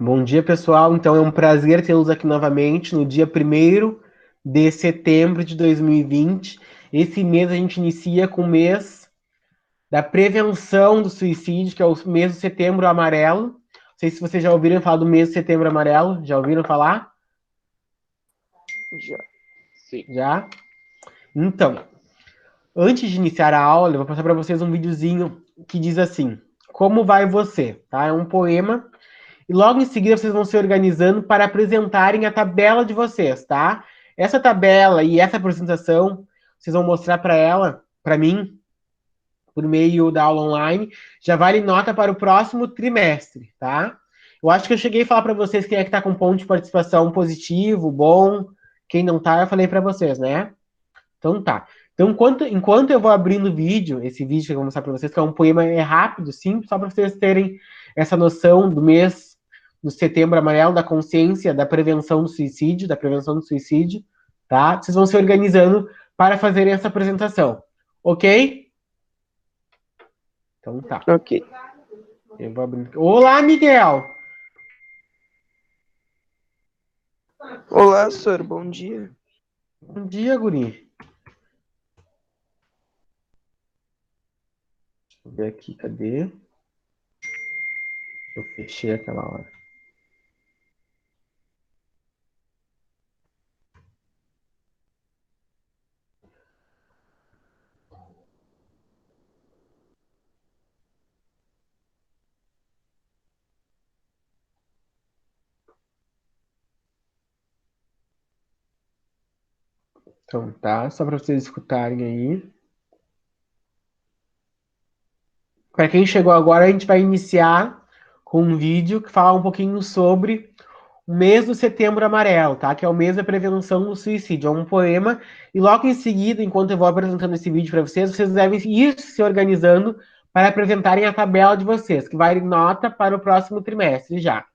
Bom dia, pessoal. Então, é um prazer tê-los aqui novamente no dia 1º de setembro de 2020. Esse mês a gente inicia com o mês da prevenção do suicídio, que é o mês do Setembro Amarelo. Não sei se vocês já ouviram falar do mês de Setembro Amarelo. Já ouviram falar? Já. Sim. Já? Então, antes de iniciar a aula, eu vou passar para vocês um videozinho que diz assim: Como vai você? Tá? É um poema. E logo em seguida vocês vão se organizando para apresentarem a tabela de vocês, tá? Essa tabela e essa apresentação, vocês vão mostrar para ela, para mim, por meio da aula online, já vale nota para o próximo trimestre, tá? Eu acho que eu cheguei a falar para vocês quem é que está com ponto de participação positivo, bom, quem não tá, eu falei para vocês, né? Então tá. Então, enquanto eu vou abrindo o vídeo, esse vídeo que eu vou mostrar para vocês, que é um poema rápido, simples, só para vocês terem essa noção do mês do Setembro Amarelo, da consciência, da prevenção do suicídio, tá? Vocês vão se organizando para fazerem essa apresentação, ok? Então tá. Ok. Eu vou abrir... Olá, Miguel! Olá, senhor. Bom dia. Bom dia, guri. Deixa eu ver aqui, cadê? Eu fechei aquela hora. Então tá, só para vocês escutarem aí. Para quem chegou agora, a gente vai iniciar com um vídeo que fala um pouquinho sobre o mês do Setembro Amarelo, tá? Que é o mês da prevenção do suicídio. É um poema. E logo em seguida, enquanto eu vou apresentando esse vídeo para vocês, vocês devem ir se organizando para apresentarem a tabela de vocês, que vai nota para o próximo trimestre já.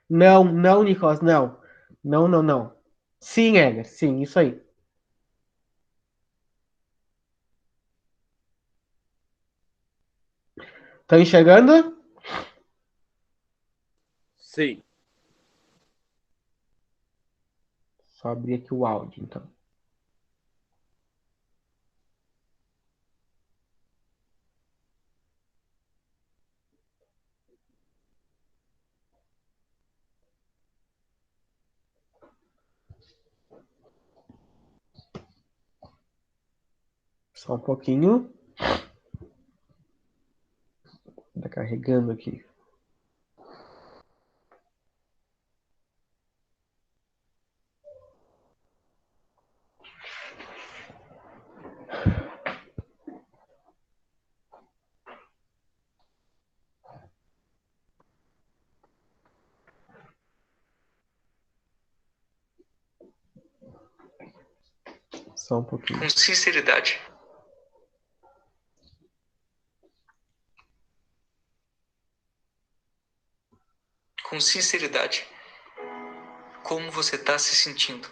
Não, não, Nicolas, não. Não, não, não. Sim, Éder, sim, isso aí. Estão enxergando? Sim. Só abrir aqui o áudio, então. Só um pouquinho. Tá carregando aqui. Só um pouquinho. Com sinceridade. Com sinceridade. Como você está se sentindo?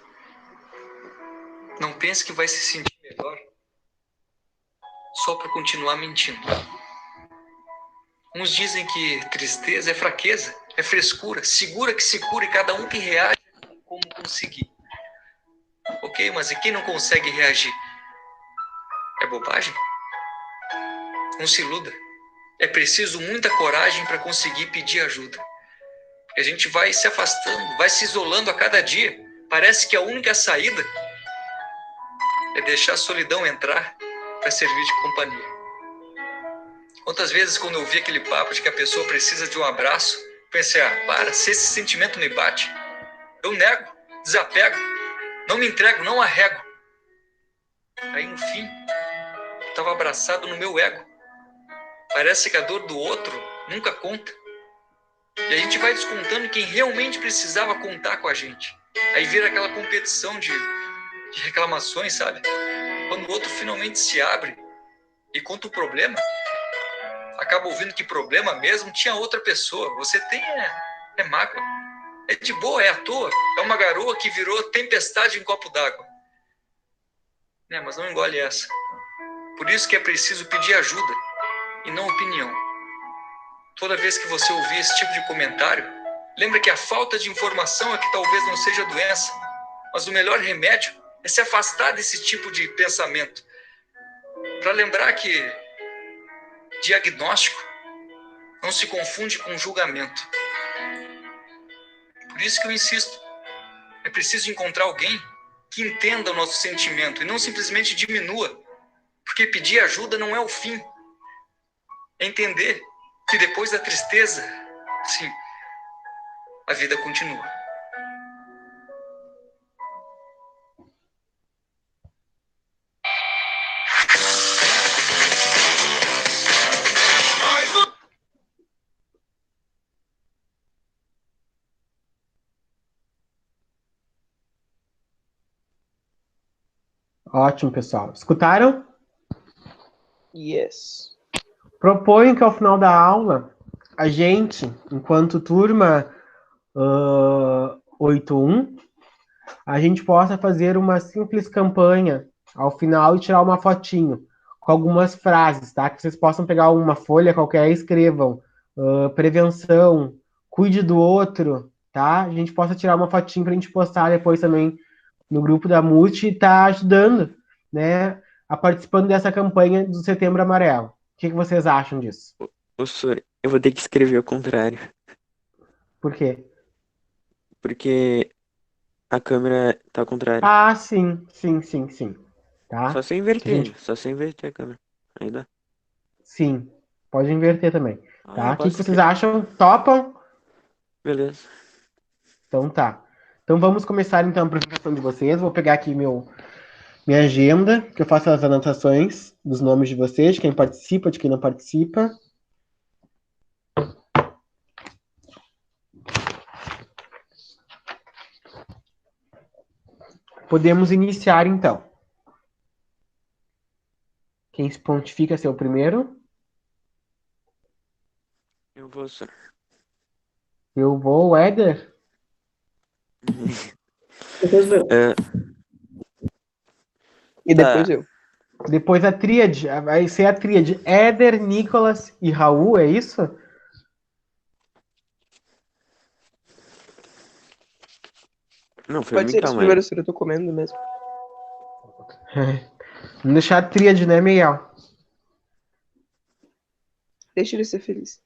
Não pense que vai se sentir melhor só para continuar mentindo. Uns dizem que tristeza é fraqueza, é frescura, segura que se cure cada um que reage como conseguir. Ok, mas e quem não consegue reagir? É bobagem? Não se iluda. É preciso muita coragem para conseguir pedir ajuda. A gente vai se afastando, vai se isolando a cada dia. Parece que a única saída é deixar a solidão entrar para servir de companhia. Quantas vezes, quando eu vi aquele papo de que a pessoa precisa de um abraço, pensei, se esse sentimento me bate, eu nego, desapego, não me entrego, não arrego. Aí, no fim, estava abraçado no meu ego. Parece que a dor do outro nunca conta. E a gente vai descontando quem realmente precisava contar com a gente. Aí vira aquela competição de reclamações, sabe? Quando o outro finalmente se abre e conta o problema, acaba ouvindo que problema mesmo tinha outra pessoa. Você tem é mágoa. É de boa, é à toa. É uma garoa que virou tempestade em copo d'água. Mas não engole essa. Por isso que é preciso pedir ajuda. e não opinião. Toda vez que você ouvir esse tipo de comentário, lembra que a falta de informação é que talvez não seja doença, mas o melhor remédio é se afastar desse tipo de pensamento. Para lembrar que diagnóstico não se confunde com julgamento. Por isso que eu insisto, é preciso encontrar alguém que entenda o nosso sentimento e não simplesmente diminua, porque pedir ajuda não é o fim. É entender que depois da tristeza, sim, a vida continua. Ótimo, pessoal. Escutaram? Yes. Proponho que ao final da aula, a gente, enquanto turma 81, a gente possa fazer uma simples campanha ao final e tirar uma fotinho com algumas frases, tá? Que vocês possam pegar uma folha qualquer e escrevam prevenção, cuide do outro, tá? A gente possa tirar uma fotinho para a gente postar depois também no grupo da Multi e tá ajudando, né? A participando dessa campanha do Setembro Amarelo. O que vocês acham disso? Ô, Sora, eu vou ter que escrever ao contrário, Por quê? porque a câmera tá ao contrário. Ah, sim, sim, sim, sim. Só Tá? se eu Que a gente inverter, só se eu inverter a câmera. Aí dá. Sim, pode inverter também, Ah, tá? eu O que posso vocês escrever. acham? Topam? Beleza. Então tá. Então vamos começar então a apresentação de vocês. Vou pegar aqui minha agenda, que eu faço as anotações dos nomes de vocês, de quem participa, de quem não participa. Podemos iniciar então. Quem se pontifica ser o primeiro? Eu vou, Sora. Eu vou, Éder. Depois eu. É, E tá. depois eu. Depois a tríade, vai ser a tríade Éder, Nicolas e Raul, é isso? Não, foi Pode muito ser esse a mais. primeiro, se eu tô comendo mesmo. Vamos deixar a tríade, né, Miguel? Deixa ele ser feliz.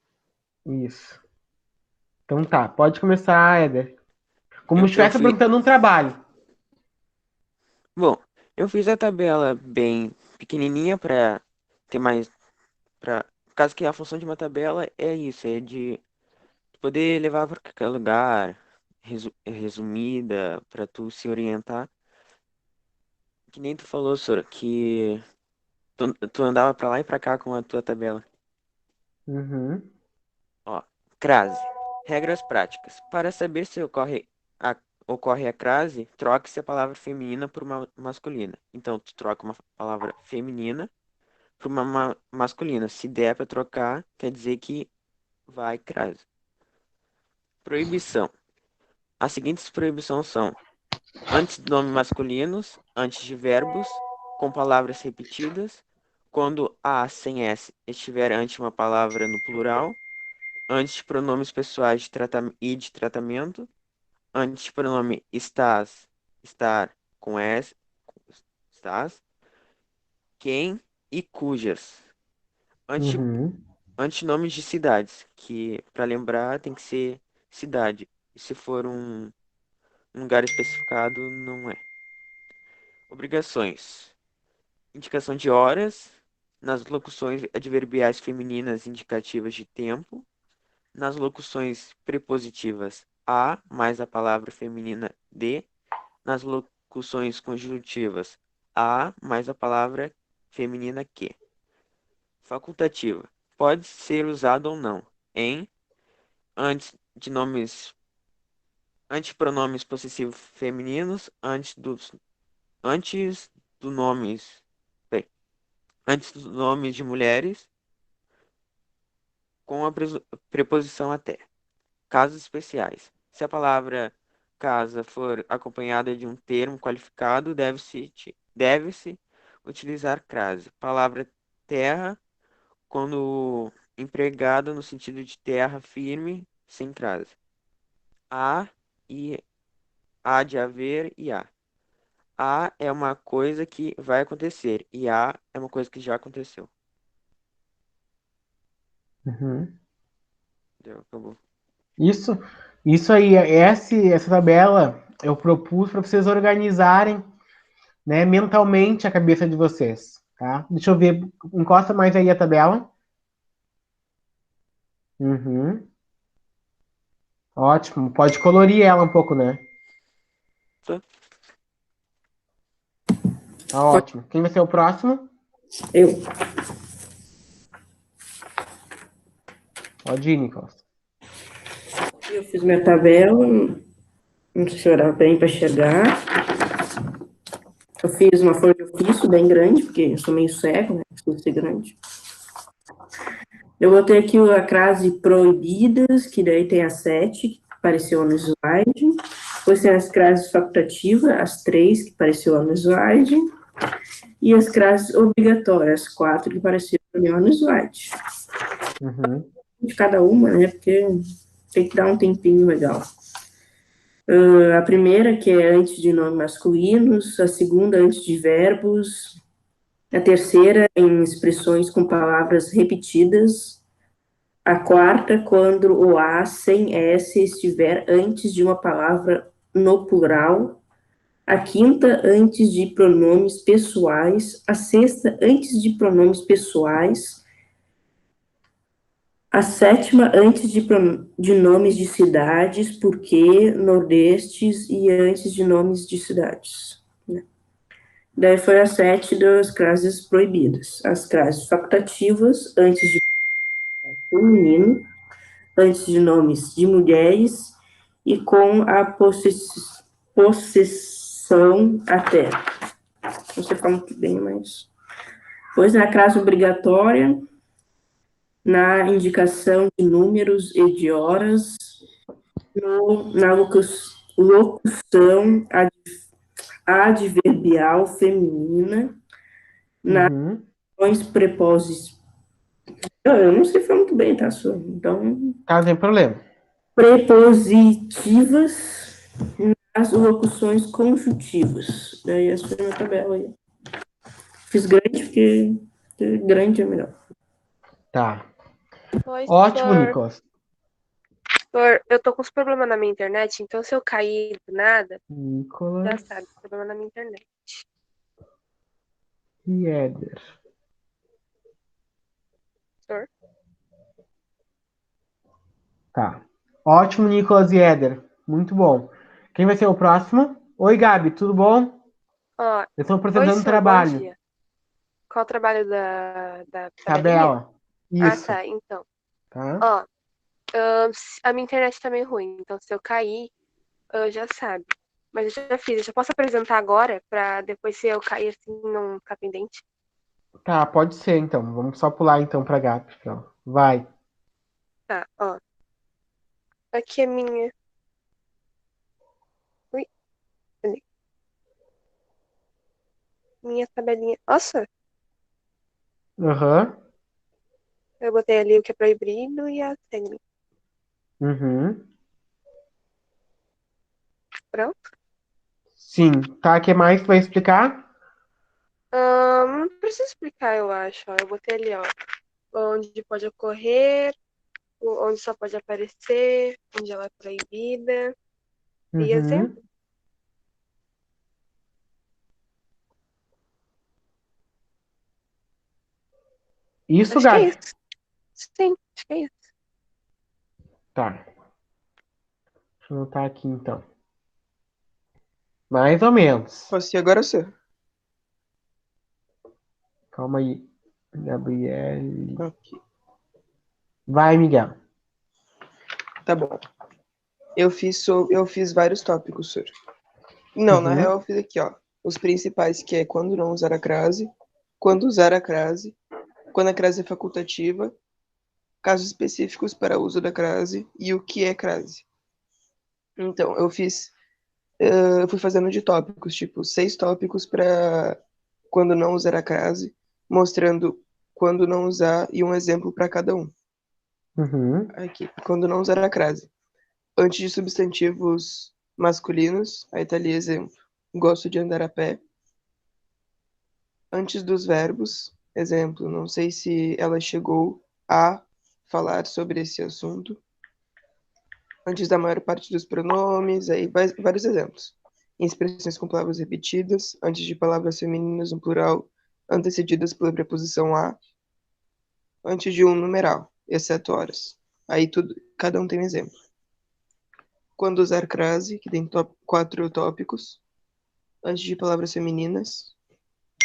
Isso. Então tá, pode começar, Éder. Como se Eu estivesse fui. apresentando um trabalho. Bom, eu fiz a tabela bem pequenininha pra ter mais. Pra... Por causa que a função de uma tabela é isso, é de poder levar para qualquer lugar, resumida, pra tu se orientar. Que nem tu falou, Sora, que tu andava pra lá e pra cá com a tua tabela. Uhum. Ó, crase. Regras práticas. Para saber se ocorre a crase, troque-se a palavra feminina por uma masculina. Então, tu troca uma palavra feminina por uma masculina. Se der para trocar, quer dizer que vai crase. Proibição. As seguintes proibições são: antes de nomes masculinos, antes de verbos, com palavras repetidas, quando a sem S estiver antes de uma palavra no plural, antes de pronomes pessoais e de tratamento, antes de pronome estás, estar com S, estás, quem e cujas. Antes, Uhum. Antinomes de cidades, que para lembrar tem que ser cidade. E se for um lugar especificado, não é. Obrigações. Indicação de horas. Nas locuções adverbiais femininas indicativas de tempo. Nas locuções prepositivas a mais a palavra feminina de. Nas locuções conjuntivas a mais a palavra feminina que. Facultativa. Pode ser usado ou não em, antes de nomes, antepronomes possessivos femininos, antes do nomes, bem, antes dos nomes de mulheres, com a preposição até. Casos especiais. Se a palavra casa for acompanhada de um termo qualificado, deve-se utilizar crase. Palavra terra quando empregado no sentido de terra firme, sem crase. Há e há de haver e há. Há é uma coisa que vai acontecer e há é uma coisa que já aconteceu. Uhum. Deu, acabou. Isso, isso aí, essa tabela eu propus para vocês organizarem, né, mentalmente a cabeça de vocês, tá? Deixa eu ver, encosta mais aí a tabela. Uhum. Ótimo, pode colorir ela um pouco, né? Tá? Tá ótimo. Quem vai ser o próximo? Eu. Pode ir, Nicolas. Eu fiz minha tabela, não sei se vai dar bem para chegar. Eu fiz uma folha de ofício bem grande, porque eu sou meio cego, né? Preciso ser grande. Eu botei aqui a crase proibidas, que daí tem as 7, que apareceu no slide. Depois tem as crases facultativas, as 3, que apareceu no slide. E as crases obrigatórias, as 4, que apareceram também no slide. Uhum. De cada uma, né? Porque tem que dar um tempinho legal. A primeira, que é antes de nomes masculinos, a segunda, antes de verbos, a terceira, em expressões com palavras repetidas, a quarta, quando o A sem S estiver antes de uma palavra no plural, a quinta, antes de pronomes pessoais, a sexta, antes de pronomes pessoais, a sétima, antes de nomes de cidades, porque, nordestes, e antes de nomes de cidades. Né? Daí foi a 7 das classes proibidas. As classes facultativas, antes de feminino, antes de nomes de mulheres, e com a possessão até. Não sei falar muito bem, mas... Pois na classe obrigatória, na indicação de números e de horas, na locução adverbial feminina, nas Uhum. ações prepositivas. Eu não sei falar muito bem, tá, Su? Então, Tá, não tem problema. prepositivas, nas locuções conjuntivas. Daí essa foi a minha tabela aí. Fiz grande porque grande é melhor. Tá. Oi, Ótimo, Flor. Nicolas. Flor, eu tô com uns problemas na minha internet, então se eu cair do nada, já Nicolas sabe, problema na minha internet. e Éder. Flor? Tá. Ótimo, Nicolas e Éder. Muito bom. Quem vai ser o próximo? Oi, Gabi, tudo bom? Ó, Eu estou oi, apresentando senhor, bom trabalho. dia. Qual o trabalho da tabelinha? Tabela. Ah, Isso. tá, então. Tá? Ó, a minha internet tá meio ruim, então se eu cair, já sabe. Mas eu já fiz, eu já posso apresentar agora, pra depois se eu cair assim, não ficar pendente? Tá, pode ser então. Vamos só pular então pra Gabi. Então. Vai. Tá, ó. Aqui é minha... Ui, cadê? Minha tabelinha. Nossa, Aham. eu botei ali o que é proibido e a técnica. Uhum. Pronto. Sim. Tá, o que mais tu vai explicar? Não preciso explicar, eu acho. Ó. Eu botei ali, ó. Onde pode ocorrer, onde só pode aparecer, onde ela é proibida. E Uhum. exemplo. Isso, Acho que é Gabi? isso. Sim, acho que é isso. Tá. Deixa eu anotar aqui então. Mais ou menos. Posso ir agora, Su? Calma aí. Gabriele. Ok. Vai, Miguel. Tá bom. Eu fiz vários tópicos, Sur. Não, na real Uhum. eu fiz aqui, ó. Os principais, que é quando não usar a crase, quando usar a crase, quando a crase é facultativa, casos específicos para uso da crase e o que é crase. Então, eu fui fazendo de tópicos, tipo, 6 tópicos para quando não usar a crase, mostrando quando não usar e um exemplo para cada um. Uhum. Aqui, quando não usar a crase. Antes de substantivos masculinos, aí tá ali exemplo. Gosto de andar a pé. Antes dos verbos, exemplo, não sei se ela chegou a falar sobre esse assunto. Antes da maior parte dos pronomes, aí vários exemplos. Em expressões com palavras repetidas, antes de palavras femininas no plural, antecedidas pela preposição a, antes de um numeral, exceto horas. Aí tudo, cada um tem um exemplo. Quando usar crase, que tem 4 tópicos, antes de palavras femininas,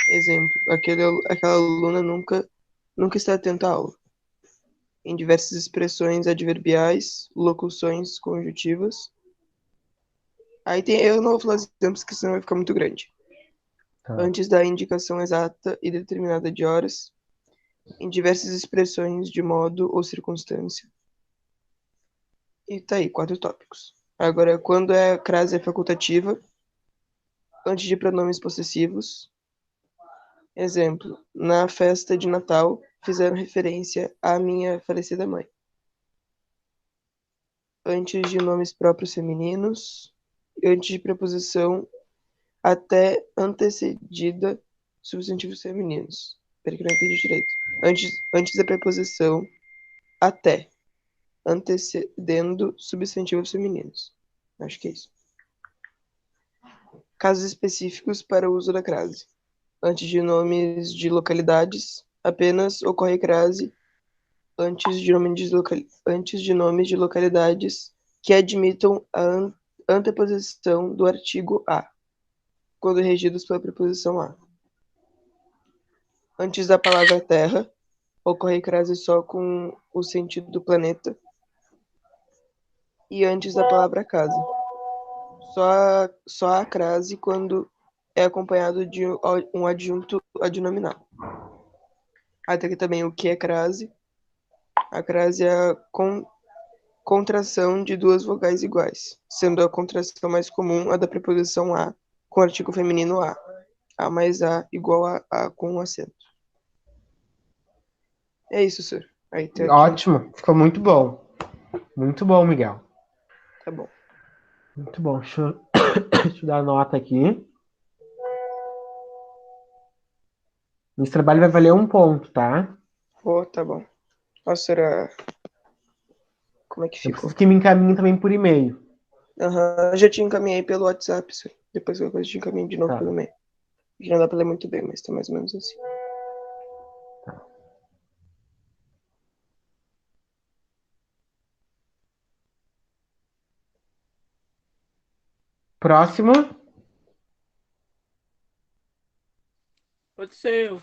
exemplo, aquela aluna nunca está atenta à aula. Em diversas expressões adverbiais, locuções conjuntivas. Aí eu não vou falar os exemplos, que senão vai ficar muito grande. Tá. Antes da indicação exata e determinada de horas, em diversas expressões de modo ou circunstância. E tá aí, 4 tópicos. Agora, quando a crase é facultativa, antes de pronomes possessivos. Exemplo, na festa de Natal, fizeram referência à minha falecida mãe. Antes de nomes próprios femininos, antes de preposição até antecedida substantivos femininos. Peraí que eu não entendi direito. Antes da preposição até, antecedendo substantivos femininos. Acho que é isso. Casos específicos para o uso da crase. Antes de nomes de localidades, apenas ocorre crase antes de nomes de localidades que admitam a anteposição do artigo a, quando regidos pela preposição a. Antes da palavra terra, ocorre crase só com o sentido do planeta. E antes da palavra casa. Só há crase quando é acompanhado de um adjunto adnominal. Até aqui também o que é crase. A crase é a contração de duas vogais iguais, sendo a contração mais comum a da preposição a, com o artigo feminino a. A mais a igual a com acento. É isso, senhor. Aí tem aqui. Ótimo, ficou muito bom. Muito bom, Miguel. Tá bom. Muito bom. Deixa eu dar a nota aqui. Esse trabalho vai valer 1 ponto, tá? Tá bom. Nossa, será... Como é que Eu ficou? preciso que me encaminhe também por e-mail. Aham, já te encaminhei pelo WhatsApp, senhor. Depois eu te encaminho de novo Tá. pelo e-mail. Já não dá pra ler muito bem, mas tá mais ou menos assim. Próximo. Pode ser eu.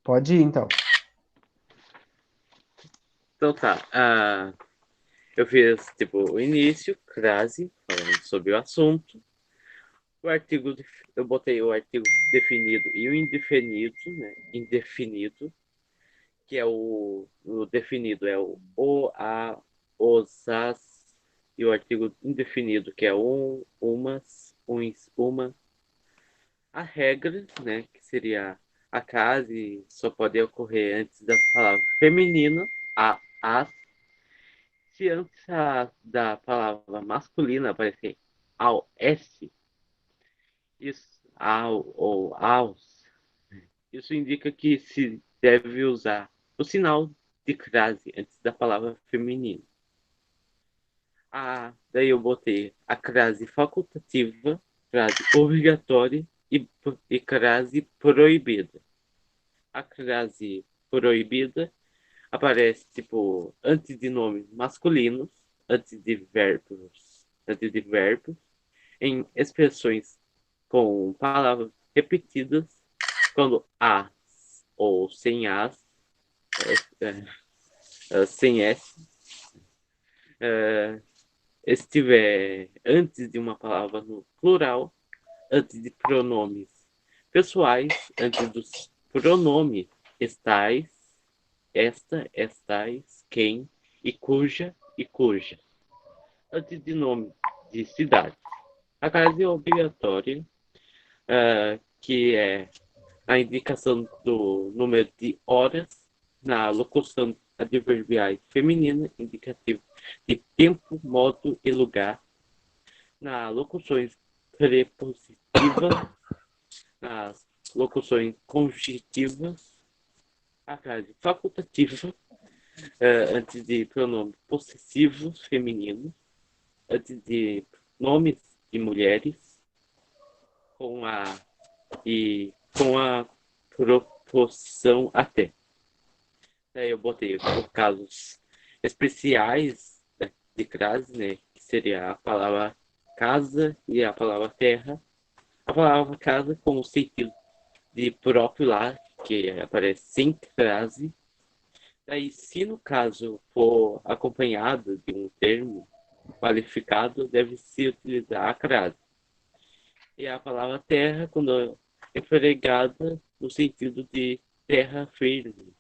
Pode ir, então. Então tá. Eu fiz, tipo, o início, crase, falando sobre o assunto. O artigo, eu botei o artigo definido e o indefinido, né? Indefinido, que é o definido é o, a, os, as, e o artigo indefinido, que é umas, uns, uma. A regra, né, que seria a crase, só pode ocorrer antes das palavras feminina, as. Se antes da palavra masculina aparecer ao S, isso, ao ou aos, isso indica que se deve usar o sinal de crase antes da palavra feminina. Daí eu botei a crase facultativa, crase obrigatória e crase proibida. A crase proibida aparece tipo antes de nomes masculinos, antes de verbos, em expressões com palavras repetidas, quando as ou sem as, sem s, estiver antes de uma palavra no plural, antes de pronomes pessoais, antes dos pronomes estais, esta, estais, quem e cuja e cuja, antes de nome de cidade. A crase obrigatória que é a indicação do número de horas na locução adverbial feminina, indicativo de tempo, modo e lugar, nas locuções prepositivas, nas locuções conjugativas, a frase facultativa, antes de pronomes possessivos femininos, antes de nomes de mulheres, com a proposição até. Daí eu botei os casos especiais de crase, né? Que seria a palavra casa e a palavra terra. A palavra casa com o sentido de próprio lá, que aparece sem crase. Daí, se no caso for acompanhado de um termo qualificado, deve-se utilizar a crase. E a palavra terra, quando empregada no sentido de terra firme,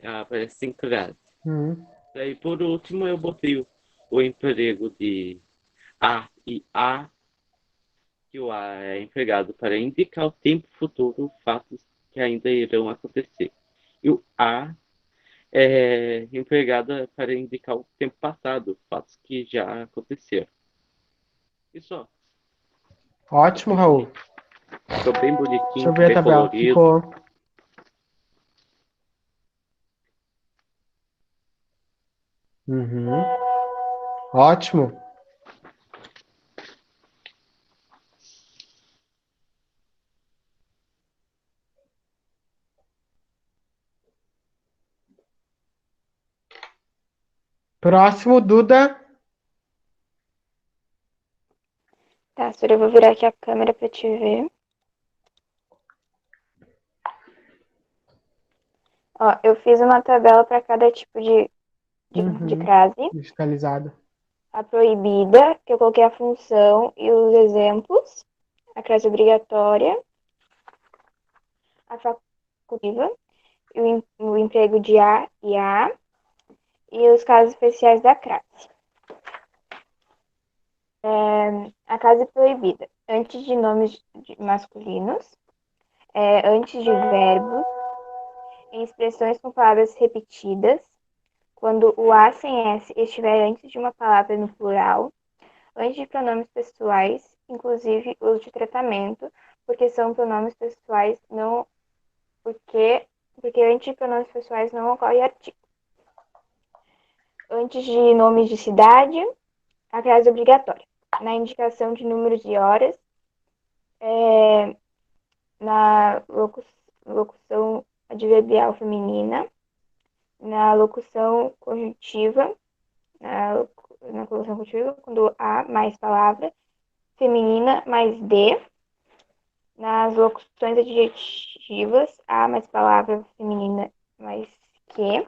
aparece sem crase. Daí, por último, eu botei o emprego de a e a, que o a é empregado para indicar o tempo futuro, fatos que ainda irão acontecer. E o a é empregado para indicar o tempo passado, fatos que já aconteceram. E só. Ótimo, Raul. Ficou bem Deixa bonitinho, eu ver a bem tabela. colorido. Ficou. Ótimo. Próximo, Duda. Tá, Sura, eu vou virar aqui a câmera pra te ver. Ó, eu fiz uma tabela para cada tipo de crase. Digitalizada. A proibida, que eu coloquei a função e os exemplos. A crase obrigatória. A facultativa. O emprego de a e a. E os casos especiais da crase. A crase proibida. Antes de nomes masculinos. Antes de verbos. Em expressões com palavras repetidas. Quando o A sem S estiver antes de uma palavra no plural, antes de pronomes pessoais, inclusive os de tratamento, porque são pronomes pessoais não. Porque antes de pronomes pessoais não ocorre artigo. Antes de nomes de cidade, a crase obrigatória. Na indicação de números de horas, na locução adverbial feminina, na locução conjuntiva, na colocação conjuntiva, quando há mais palavra, feminina mais de, nas locuções adjetivas, há mais palavra feminina mais que,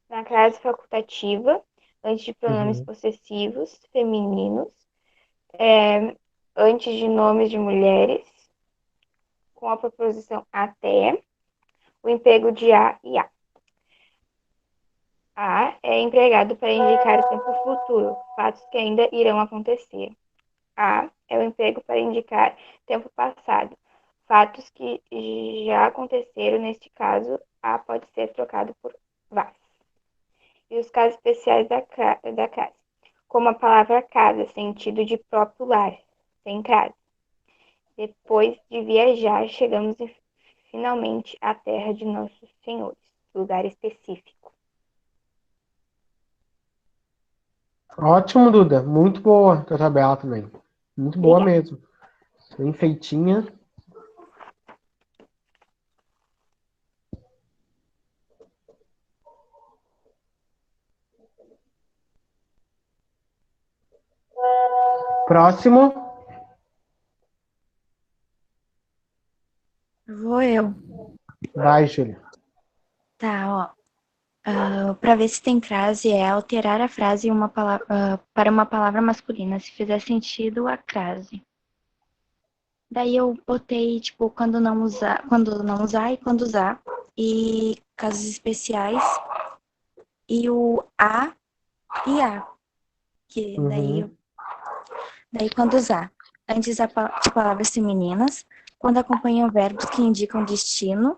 na crase facultativa, antes de pronomes possessivos femininos, antes de nomes de mulheres, com a preposição até, o emprego de a e a. A é empregado para indicar o tempo futuro, fatos que ainda irão acontecer. A é o emprego para indicar tempo passado, fatos que já aconteceram. Neste caso, a pode ser trocado por vas. E os casos especiais da crase, como a palavra casa, sentido de próprio lar, sem crase. Depois de viajar, chegamos finalmente à terra de nossos senhores, lugar específico. Ótimo, Duda. Muito boa a tua tabela também. Muito boa mesmo. Bem feitinha. Próximo. Vou eu. Vai, Júlia. Tá, ó. Para ver se tem crase é alterar a frase para uma palavra masculina, se fizer sentido a crase. Daí eu botei, tipo, quando não usar e quando usar. E casos especiais. E o a e a. Que daí quando usar. antes de palavras femininas, quando acompanham verbos que indicam destino,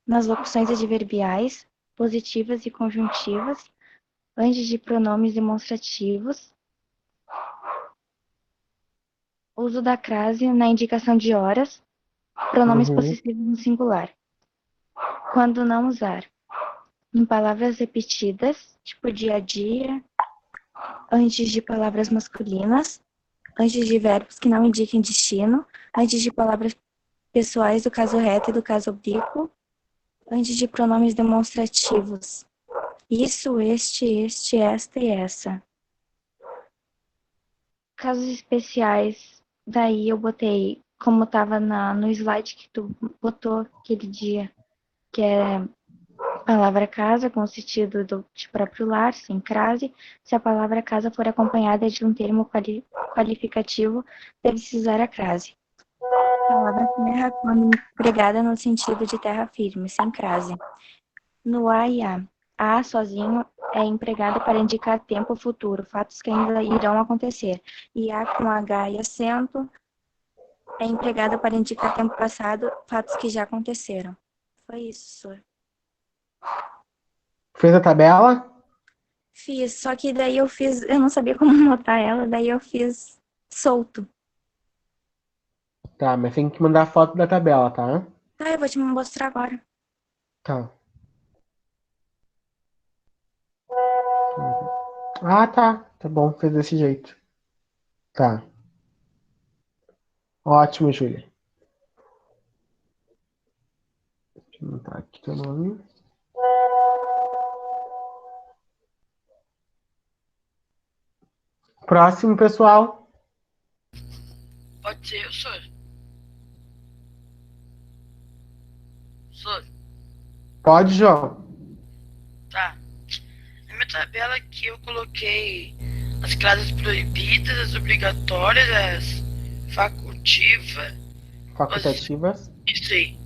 nas locuções adverbiais, positivas e conjuntivas, antes de pronomes demonstrativos, uso da crase na indicação de horas, pronomes possessivos no singular. Quando não usar. Em palavras repetidas, tipo dia a dia, antes de palavras masculinas, antes de verbos que não indiquem destino, antes de palavras pessoais do caso reto e do caso oblíquo, antes de pronomes demonstrativos. Isso, este, esta e essa. Casos especiais, daí eu botei, como estava no slide que tu botou aquele dia, que é palavra casa com o sentido de próprio lar, sem crase. Se a palavra casa for acompanhada de um termo qualificativo, deve-se usar a crase. Palavra terra quando empregada no sentido de terra firme, sem crase. No a e a sozinho é empregado para indicar tempo futuro, fatos que ainda irão acontecer. E a com H e acento é empregado para indicar tempo passado, fatos que já aconteceram. Foi isso, senhor. Fez a tabela? Fiz, só que daí eu não sabia como anotar ela, daí eu fiz solto. Tá, mas tem que mandar a foto da tabela, tá? Tá, eu vou te mostrar agora. Tá. Ah, tá. Tá bom, fez desse jeito. Tá. Ótimo, Júlia. Deixa eu anotar aqui teu nome. Próximo, pessoal. Pode ser eu, senhor. Senhor. Pode, João. Tá. Na minha tabela aqui eu coloquei as classes proibidas, as obrigatórias, as facultativas. Facultativas. Isso aí.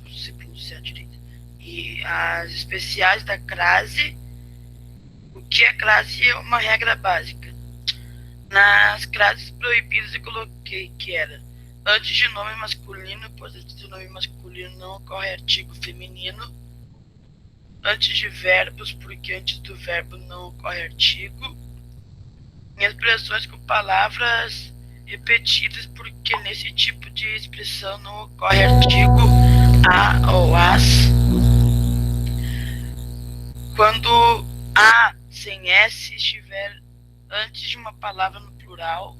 Não sei pronunciar direito. E as especiais da crase. O que é crase é uma regra básica. Nas classes proibidas eu coloquei que era antes de nome masculino, pois antes do nome masculino não ocorre artigo feminino. Antes de verbos, porque antes do verbo não ocorre artigo. Em expressões com palavras repetidas, porque nesse tipo de expressão não ocorre artigo a ou as. Quando a sem s estiver antes de uma palavra no plural,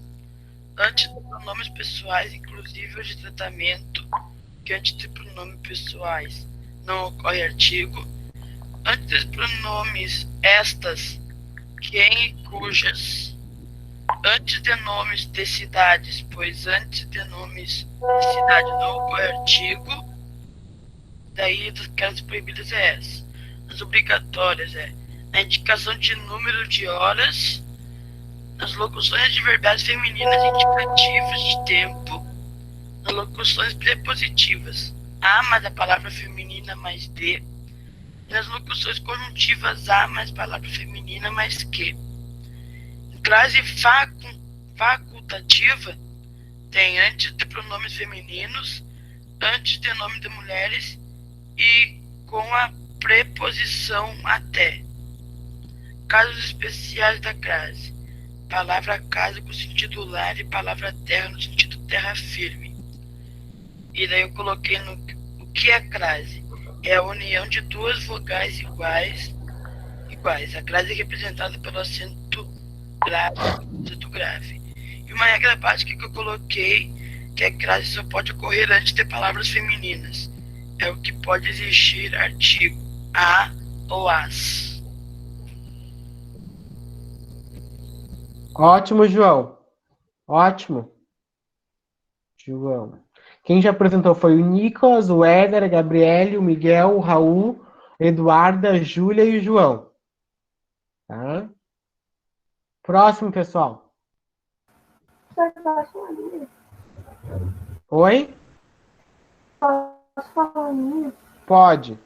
antes de pronomes pessoais, inclusive os de tratamento, que antes de pronomes pessoais não ocorre artigo. Antes dos pronomes estas, quem e cujas. Antes de nomes de cidades, pois antes de nomes de cidade não ocorre artigo. Daí das classes proibidas é essa. As obrigatórias é a indicação de número de horas, nas locuções adverbiais femininas indicativas de tempo, nas locuções prepositivas a mais a palavra feminina mais de, nas locuções conjuntivas a mais palavra feminina mais que. Em classe facultativa tem antes de pronomes femininos, antes de nome de mulheres e com a preposição até. Casos especiais da crase. Palavra casa com sentido lar e palavra terra no sentido terra firme. E daí eu coloquei o que é crase? É a união de duas vogais iguais. A crase é representada pelo acento grave. E uma regra básica que eu coloquei, que a crase só pode ocorrer antes de palavras femininas. É o que pode existir artigo a ou as. Ótimo, João. Ótimo. João. Quem já apresentou foi o Nicolas, o Éder, a Gabriele, o Miguel, o Raul, a Eduarda, a Júlia e o João. Tá? Próximo, pessoal. Oi? Posso falar a minha? Pode.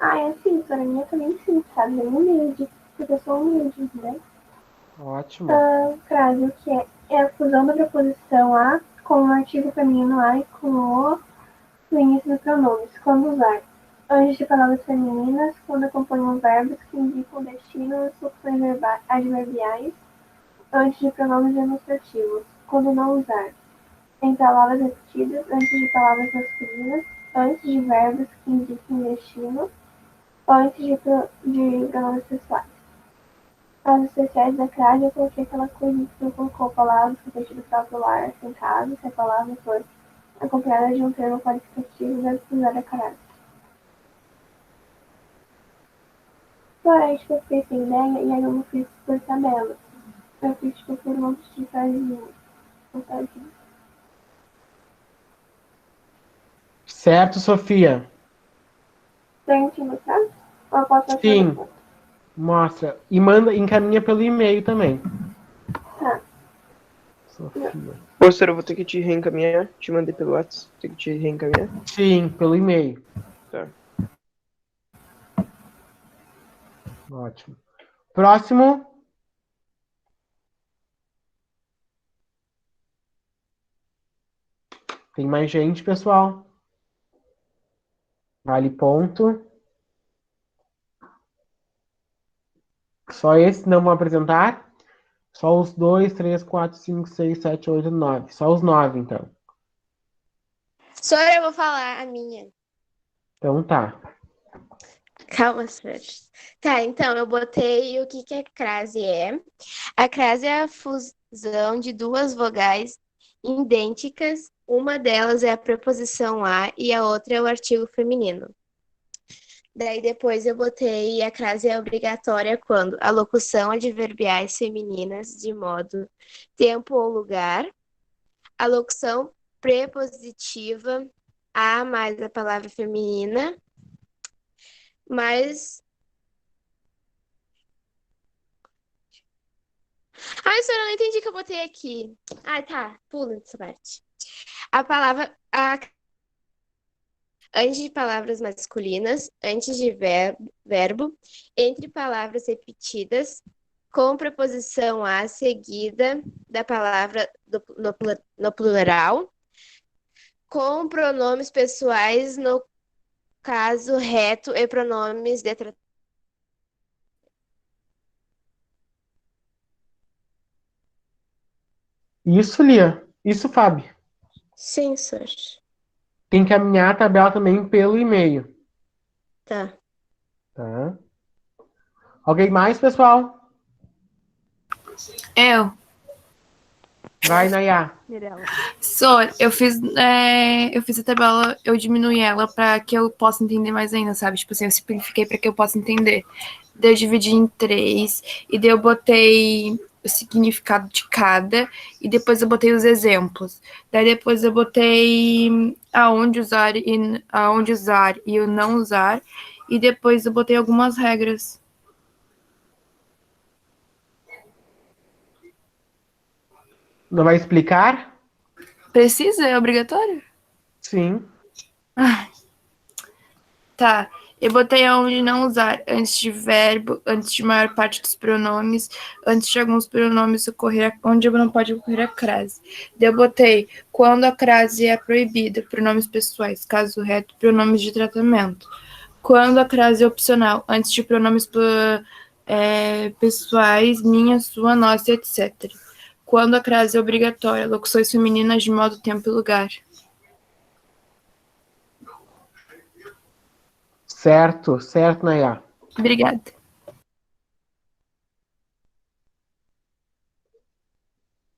É assim, para mim é também sim, sabe? Bem humilde, porque eu sou humilde, né? Ótimo. Crase, o que é? é a fusão da preposição a com o artigo feminino a e com o no início dos pronomes, quando usar. Antes de palavras femininas, quando acompanham verbos que indicam destino e funções adverbiais, antes de pronomes demonstrativos, quando não usar. Em palavras repetidas, antes de palavras masculinas, antes de verbos que indiquem destino, antes de pronomes pessoais. As especiais da crase eu coloquei aquela coisa que eu colocou palavras com sentido próprio lar, sem caso, se a palavra for acompanhada de um termo qualificativo, deve usar a crase. Porém, tipo, eu fiquei sem ideia e aí eu não fiz por tabela. Eu fiz tipo por um monte de frasezinha. Montadinho. Certo, Sofia? Tem que mostrar? Ou eu posso mostrar Sim, depois? mostra. E manda, encaminha pelo e-mail também. Tá. Sofia. Professora, eu vou ter que te reencaminhar. Te mandei pelo WhatsApp. Tem que te reencaminhar. Sim, pelo e-mail. Tá. Ótimo. Próximo. Tem mais gente, pessoal. Vale ponto. Só esse não vão apresentar? Só os 2, 3, 4, 5, 6, 7, 8, 9. Só os 9, então. Sora, eu vou falar a minha. Então tá. Calma, Sora. Tá, então eu botei o que a crase é. A crase é a fusão de duas vogais idênticas. Uma delas é a preposição a e a outra é o artigo feminino. Daí depois eu botei a crase é obrigatória quando a locução adverbiais femininas de modo tempo ou lugar. A locução prepositiva a mais a palavra feminina, mais. Ai, senhora, eu não entendi o que eu botei aqui. Ah, tá. Pula essa parte. A palavra. Antes de palavras masculinas, antes de verbo, entre palavras repetidas, com preposição a seguida da palavra no plural, com pronomes pessoais no caso reto e pronomes detratados. Isso, Lia. Isso, Fábio. Sim, senhor. Tem que encaminhar a tabela também pelo e-mail. Tá. Tá? Alguém mais, pessoal? Eu. Vai, Nayá. Mirella. Eu fiz a tabela, eu diminui ela para que eu possa entender mais ainda, sabe? Tipo assim, eu simplifiquei para que eu possa entender. Daí eu dividi em 3, e daí eu botei o significado de cada, e depois eu botei os exemplos. Daí depois eu botei aonde usar e o não usar, e depois eu botei algumas regras. Não vai explicar? Precisa? É obrigatório? Sim. Tá, eu botei aonde não usar, antes de verbo, antes de maior parte dos pronomes, antes de alguns pronomes onde não pode ocorrer a crase. Daí eu botei quando a crase é proibida, pronomes pessoais, caso reto, pronomes de tratamento. Quando a crase é opcional, antes de pronomes pessoais, minha, sua, nossa, etc. Quando a crase é obrigatória, locuções femininas de modo, tempo e lugar. Certo, certo, Nayá. Obrigada.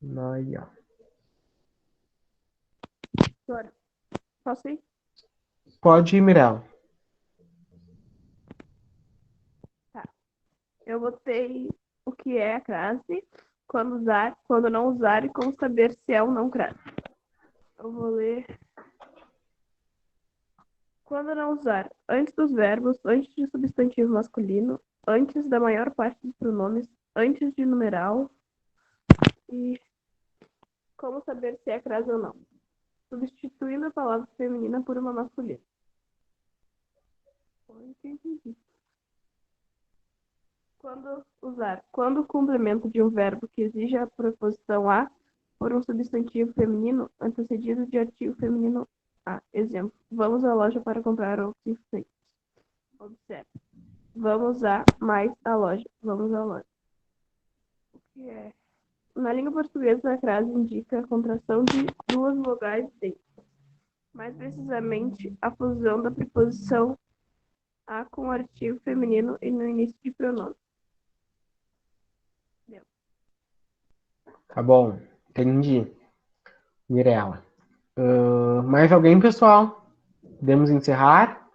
Nayá. Sora, posso ir? Pode ir, Mirella. Tá. Eu botei o que é a crase, quando usar, quando não usar e como saber se é ou não crase. Eu vou ler. Quando não usar, antes dos verbos, antes de substantivo masculino, antes da maior parte dos pronomes, antes de numeral e como saber se é crase ou não, substituindo a palavra feminina por uma masculina. Entendi. Quando usar, quando o complemento de um verbo que exige a preposição a por um substantivo feminino antecedido de artigo feminino A. Exemplo: vamos à loja para comprar ovos enfeites. Observe. Vamos a mais a loja. Vamos à loja. O que é? Na língua portuguesa, a crase indica a contração de duas vogais idênticas. Mais precisamente, a fusão da preposição a com o artigo feminino e no início de pronome. Deu. Tá bom, entendi. Mirella. Mais alguém, pessoal? Podemos encerrar?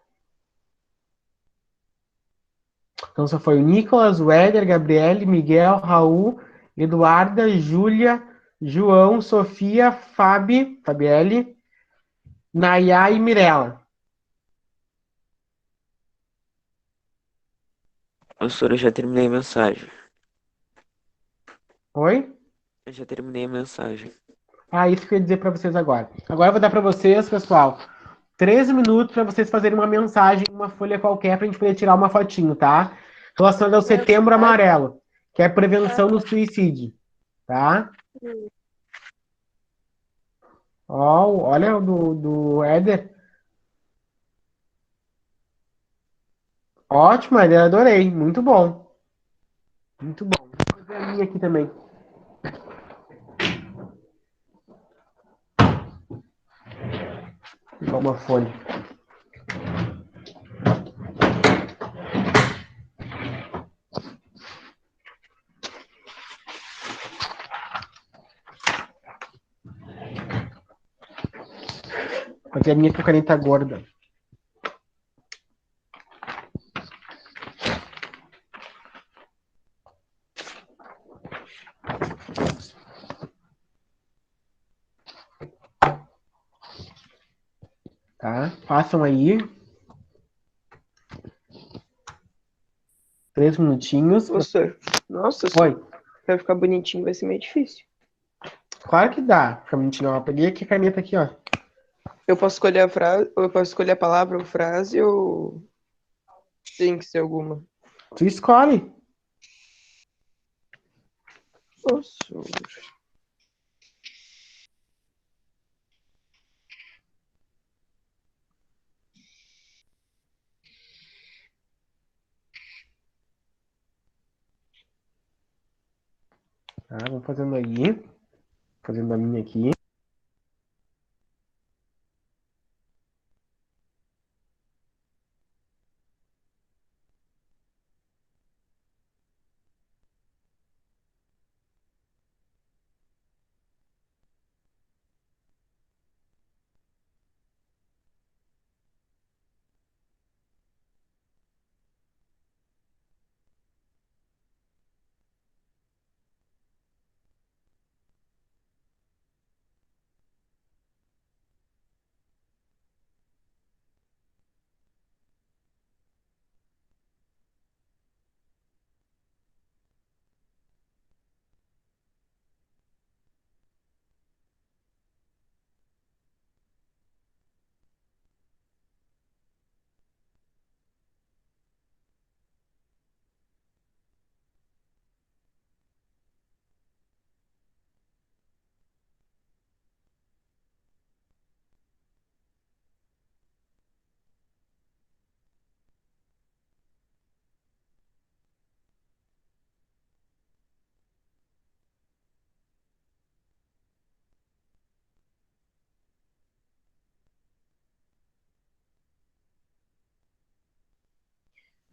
Então só foi o Nicolas, o Éder, Gabriele, Miguel, Raul, Eduarda, Júlia, João, Sofia, Fabielle, Nayá e Mirella. Professor, eu já terminei a mensagem. Oi? Eu já terminei a mensagem. Isso que eu ia dizer para vocês agora. Agora eu vou dar para vocês, pessoal, 13 minutos para vocês fazerem uma mensagem, uma folha qualquer, para a gente poder tirar uma fotinho, tá? Relacionado ao Setembro Amarelo, que é prevenção do suicídio, tá? Olha o do Éder. Ótimo, Éder, adorei. Muito bom. Muito bom. Vou fazer a minha aqui também. Vou pegar uma folha. Vou fazer a minha com caneta gorda. Tá? Façam aí. 3 minutinhos. Professor, nossa, Oi. Pra ficar bonitinho vai ser meio difícil. Claro que dá. Fica mentindo. Eu peguei aqui a caneta aqui, ó. Eu posso escolher a frase, ou eu posso escolher a palavra ou frase, ou tem que ser alguma? Tu escolhe. Professor. Tá, vamos fazendo aí. Fazendo a minha aqui.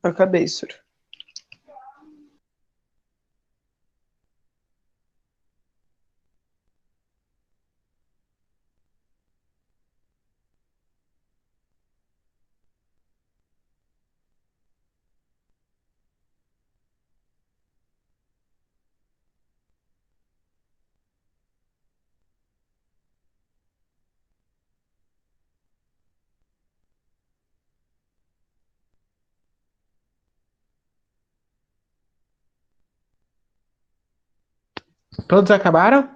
Acabei, senhor. Todos acabaram?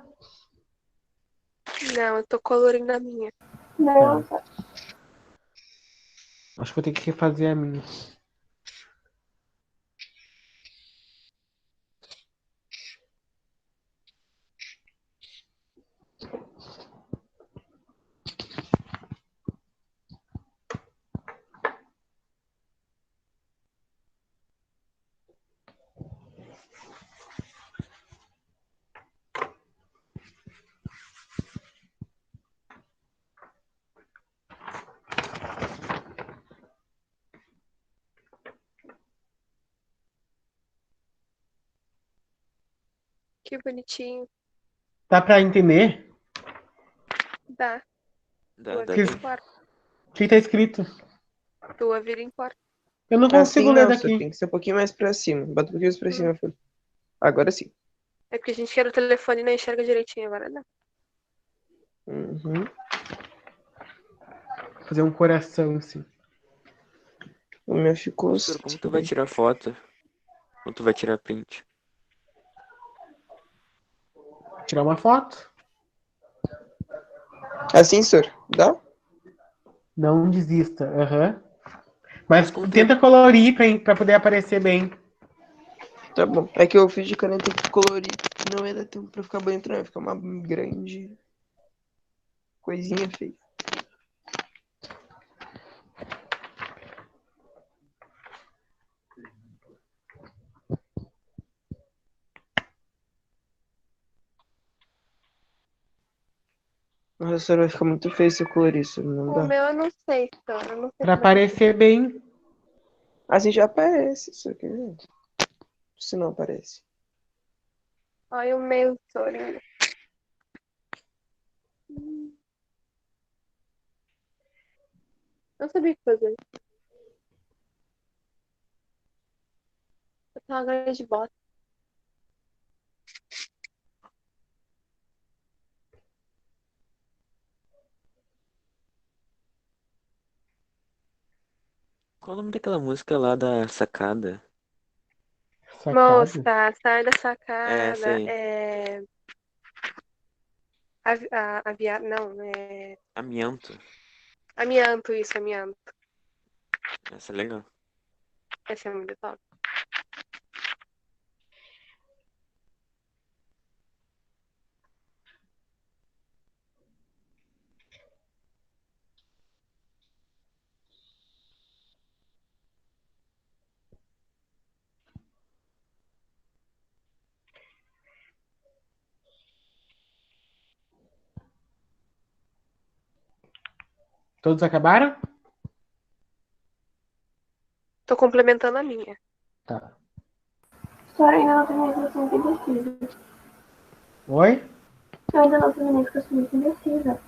Não, eu tô colorindo a minha. Não, Tá. Acho que vou ter que refazer a minha. Que bonitinho. Dá pra entender? Dá. Dá, Tua dá vida bem. importa. O que tá escrito? Tua vida importa. Eu não consigo Assim ler não, só daqui. tem que ser um pouquinho mais pra cima. Bota um pouquinho mais pra cima, Fê. Agora sim. É porque a gente quer o telefone e não enxerga direitinho, agora não. Uhum. Fazer um coração, assim. O meu ficou. Professor, como tu vai tirar foto? Ou tu vai tirar print? Tirar uma foto? Assim, senhor? Dá? Não desista. Aham. Mas como tu tenta colorir pra poder aparecer bem. Tá bom. É que eu fiz de caneta colorir. Não ia dar tempo pra ficar bonito, não. Ia ficar uma grande coisinha feia. Nossa, senhora, vai ficar muito feio se eu colorir isso. Não O dá. meu eu não sei, então. Eu não sei Pra como é que aparecer bem. Assim já aparece. Só que se não aparece. Olha o meu, Sorinho. Não sabia o que fazer. Eu tenho uma grande bota. Qual o nome daquela música lá da sacada? Moça, sai da É, essa sacada. aí. É. Aviar. Não, é. Amianto. Amianto, isso, amianto. Essa é legal. Esse é muito top. Todos acabaram? Tô complementando a minha. Tá. Só ainda não terminei porque eu sou muito indecisa. Oi? Eu ainda não terminei porque eu sou muito indecisa.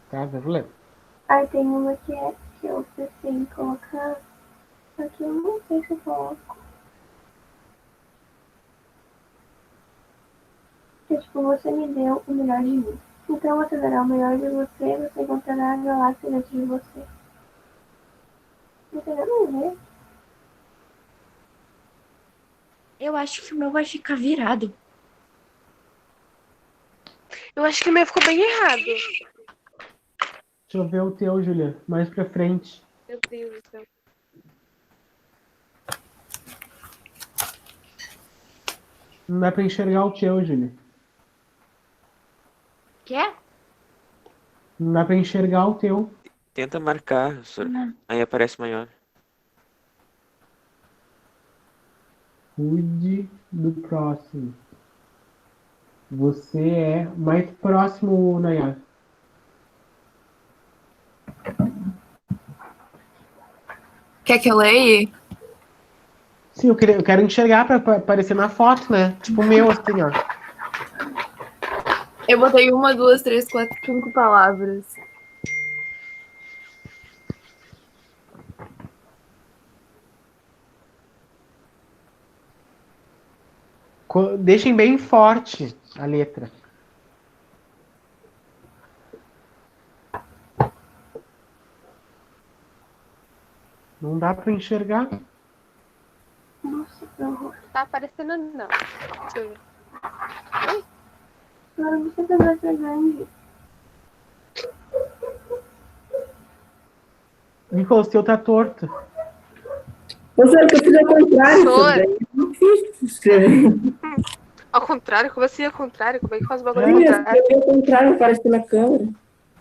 Tá, vou ler. Aí tem uma que é que eu pensei em colocar. Só que eu não sei se eu coloco. Que tipo, você me deu o melhor de mim. Então você dará o melhor de você, você encontrará a galáxia dentro de você. Não tem nada a ver. Eu acho que o meu vai ficar virado. Eu acho que o meu ficou bem errado. Deixa eu ver o teu, Julia. Mais pra frente. Meu Deus do céu. Não dá pra enxergar o teu, Julia. Quer? Não dá pra enxergar o teu. Tenta marcar, professor. Aí aparece maior. Cuide do próximo. Você é mais próximo, Nayar. Quer que eu leia? Sim, eu quero enxergar pra aparecer na foto, né? Tipo o meu, assim, ó. Eu botei 1, 2, 3, 4, 5 palavras. Deixem bem forte a letra. Não dá pra enxergar. Nossa, que horror. Tá aparecendo não. Deixa eu ver. Agora você tá mais grande. Nicolas, o teu tá torto. Professor, que eu fiz ao contrário. Professor. Daí é difícil escrever. Ao contrário? Como assim ao contrário? Como é que faz o bagulho Sim, ao eu contrário? escrevi ao contrário, aparece na câmera.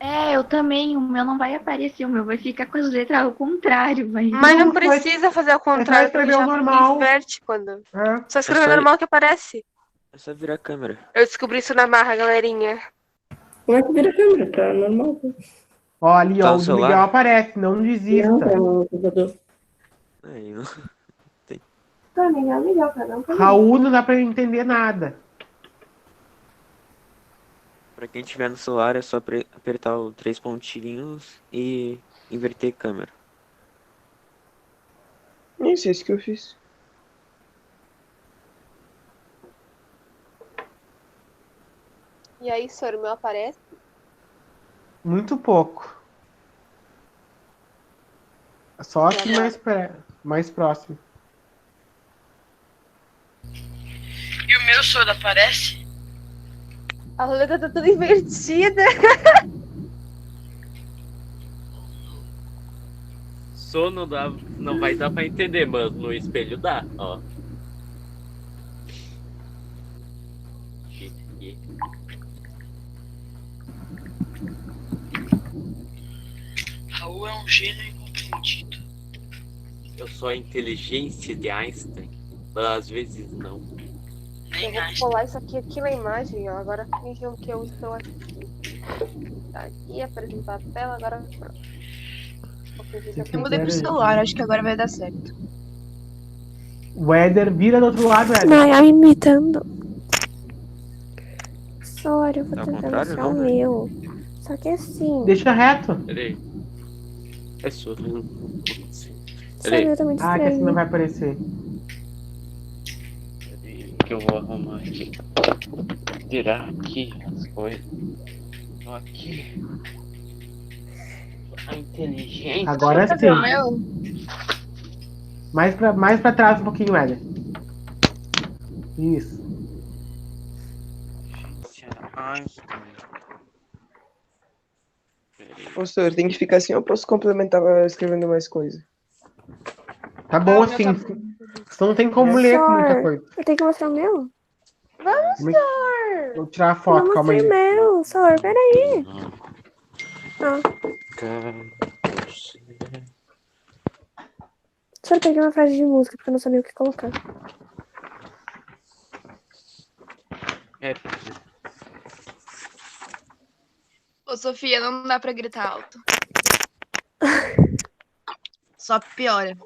É, eu também. O meu não vai aparecer. O meu vai ficar com as letras ao contrário. Mas não precisa fazer ao contrário, porque escrever já o normal. inverte quando. É. Só escrever É só- normal que aparece. É só virar a câmera. Eu descobri isso na marra, galerinha. Como é que vira a câmera? Tá normal. Ó, ali, Tá ó, no o do celular? Miguel aparece, não desista. Não, tá no computador. Aí, não. Tá legal, legal, cada um. Raul não dá pra entender nada. Pra quem tiver no celular é só apertar os 3 pontinhos e inverter câmera. Isso, é isso que eu fiz. E aí, senhor, o meu aparece? Muito pouco. Só aqui mais próximo. E o meu senhor aparece? A roleta tá toda invertida. Sono não vai dar pra entender, mas no espelho dá, ó. Raul é um gênio incompreendido. Eu sou a inteligência de Einstein, mas às vezes não. Eu vou colar isso aqui na imagem, ó. Agora fingiu que eu estou aqui. Tá aqui, apresentar a tela, agora pronto. Eu mudei pro celular, acho que agora vai dar certo. O Éder, vira do outro lado, Éder. Nayá me imitando. Sora, eu vou Ao tentar contrário, mostrar não, o né? meu. Só que assim. Deixa reto. Peraí. É surdo. Só meu tá muito Ah, que assim estranho. não vai aparecer. Peraí, que eu vou arrumar aqui. Virar aqui as coisas. Tô aqui. A inteligência. Agora sim. Mais pra trás um pouquinho, Éder. Isso. Ô, senhor, tem que ficar assim ou eu posso complementar escrevendo mais coisa? Tá bom assim. Senão não tem como ler com muita Sor, coisa. eu tenho que mostrar o meu? Vamos, Como é que- senhor! Vou tirar a foto, Não calma aí. mostrei o meu, Sor, peraí. Só peguei uma frase de música porque eu não sabia o que colocar. É. Ô, Sofia, não dá pra gritar alto. Só piora.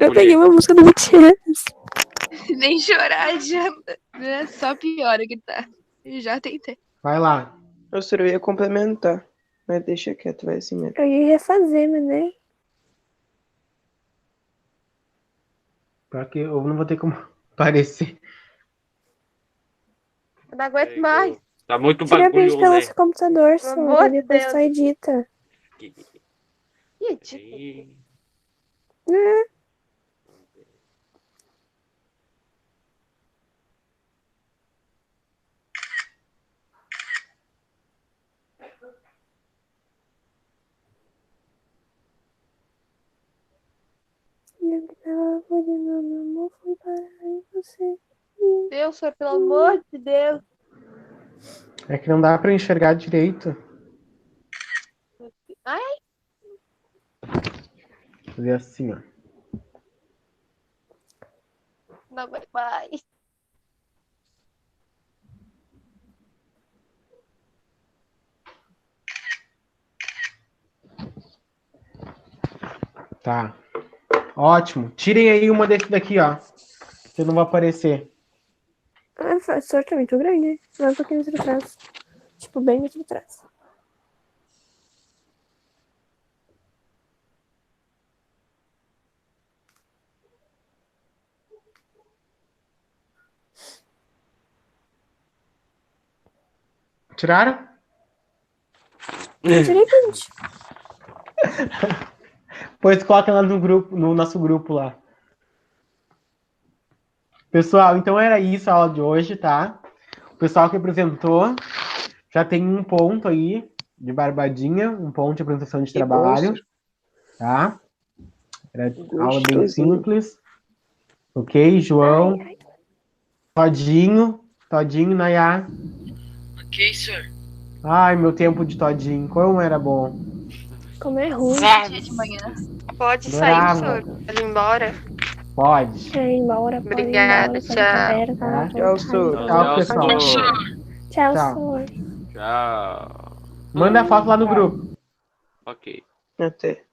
Eu peguei uma música do BTS. Nem chorar adianta. Né? Só piora gritar. Eu já tentei. Vai lá. Ô, senhor, eu ia complementar. Mas deixa quieto, vai assim mesmo. Eu ia refazer, mas né? Porque eu não vou ter como aparecer. Eu não aguento mais. Tá muito Tira print bagulho, pelo né? seu computador, Sor. amor E de depois Deus. só edita. Ih, tipo, É. Deus, senhor, pelo amor de Deus. É que não dá pra enxergar direito. Ai, Fazer assim, ó. não aguento mais. Tá. Ótimo. Tirem aí uma desse daqui, ó. Que eu não vou aparecer. Ah, Sor tá muito grande. Vai um pouquinho mais pra trás. Tipo, bem mais pra trás. Tiraram? Eu tirei print. Pois coloca lá no grupo, no nosso grupo lá. Pessoal, então era isso a aula de hoje, tá? O pessoal que apresentou já tem um ponto aí de barbadinha, um ponto de apresentação de trabalho, tá? Era aula bem Gostosinho. simples. Ok, João? Todinho, Nayá. Ok, senhor. Ai, meu tempo de Todinho, como era bom. Como é ruim. Dia de manhã. Pode Adorava. sair, senhor. Pode ir embora. Pode. Quer ir embora? Pode ir Obrigada, embora, só tchau. brincadeira, tá? Tá? Tchau, senhor. Tchau, pessoal. Tchau, Tchau. Sor. Tchau. Manda a foto lá no grupo. Ok. Até.